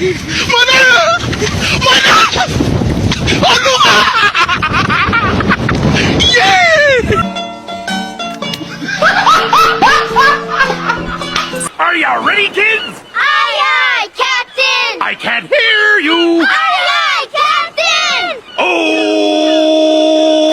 Mana? Mana? Aduh! Yeah! Are you ready, kids? Aye, aye, Captain! I can't hear you. Aye, aye, Captain! Oh!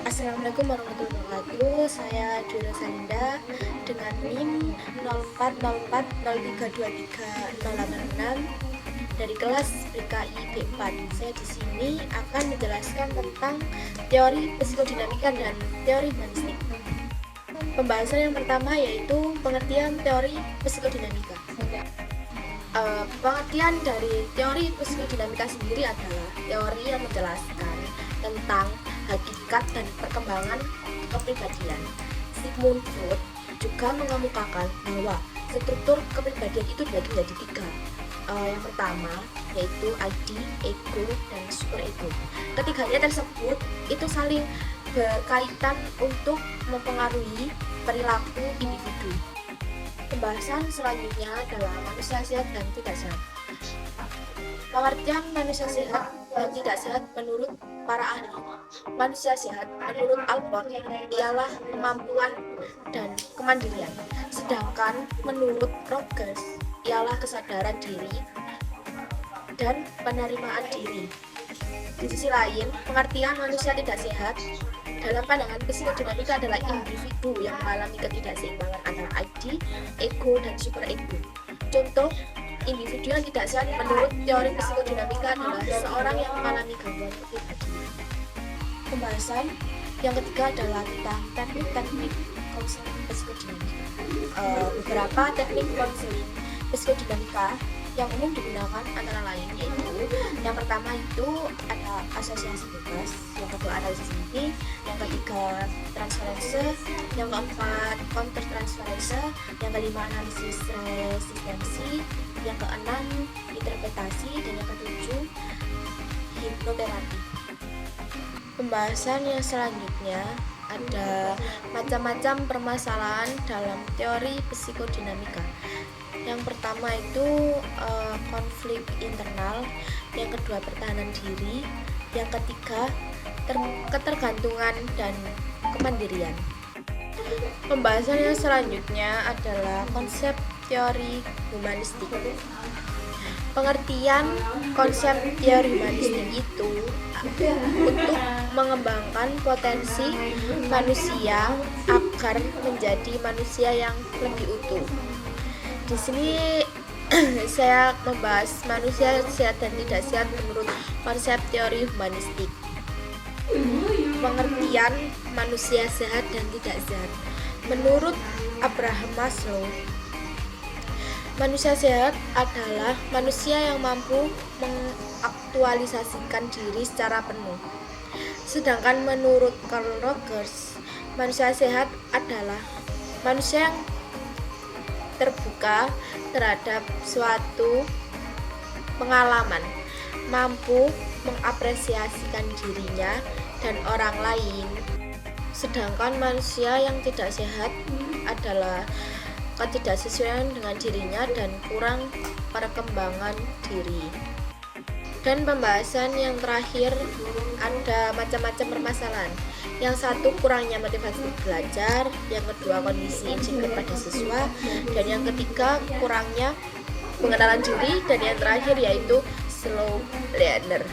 Assalamualaikum warahmatullahi wabarakatuh. Saya Dwi Rosalinda dengan NIM 0404032386 dari kelas PKI B4. Saya di sini akan menjelaskan tentang teori psikodinamika dan teori humanistik. Pembahasan yang pertama yaitu pengertian teori psikodinamika. Pengertian dari teori psikodinamika sendiri adalah teori yang menjelaskan tentang hakikat dan perkembangan kepribadian. Sigmund Freud juga mengemukakan bahwa struktur kepribadian itu dibagi menjadi tiga. Yang pertama yaitu ID, ego, dan superego. Ketiganya tersebut itu saling berkaitan untuk mempengaruhi perilaku individu. Pembahasan selanjutnya adalah manusia sehat dan tidak sehat. Pengertian manusia sehat dan tidak sehat menurut para ahli. Manusia sehat menurut Alport ialah kemampuan dan kemandirian, sedangkan menurut Rogers ialah kesadaran diri dan penerimaan diri. Di sisi lain, pengertian manusia tidak sehat dalam pandangan psikodinamika adalah individu yang mengalami ketidakseimbangan antara ID, ego, dan superego. Contoh individu yang tidak sehat menurut teori psikodinamika adalah seorang yang mengalami gangguan kepribadian. Pembahasan yang ketiga adalah tentang teknik-teknik konseling psikodinamika. Beberapa teknik konseling psikodinamika yang umum digunakan antara lain yaitu yang pertama itu ada asosiasi bebas, yang kedua analisis inti, yang ketiga transferense, yang keempat counter transferense, yang kelima analisis resistensi, yang keenam interpretasi, dan yang ketujuh hipnoterapi. Pembahasan yang selanjutnya ada macam-macam permasalahan dalam teori psikodinamika. Yang pertama itu konflik internal, yang kedua pertahanan diri, yang ketiga ketergantungan dan kemandirian. Pembahasan yang selanjutnya adalah konsep teori humanistik. Pengertian konsep teori humanistik itu untuk mengembangkan potensi manusia agar menjadi manusia yang lebih utuh. Di sini saya membahas manusia sehat dan tidak sehat menurut konsep teori humanistik. Pengertian manusia sehat dan tidak sehat menurut Abraham Maslow, manusia sehat adalah manusia yang mampu mengaktualisasikan diri secara penuh. Sedangkan menurut Carl Rogers, manusia sehat adalah manusia yang terbuka terhadap suatu pengalaman, mampu mengapresiasikan dirinya dan orang lain. Sedangkan manusia yang tidak sehat adalah ketidaksesuaian dengan dirinya dan kurang perkembangan diri. Dan pembahasan yang terakhir ada macam-macam permasalahan. Yang satu kurangnya motivasi belajar, yang kedua kondisi insecure pada siswa, dan yang ketiga kurangnya pengenalan diri, dan yang terakhir yaitu slow learner.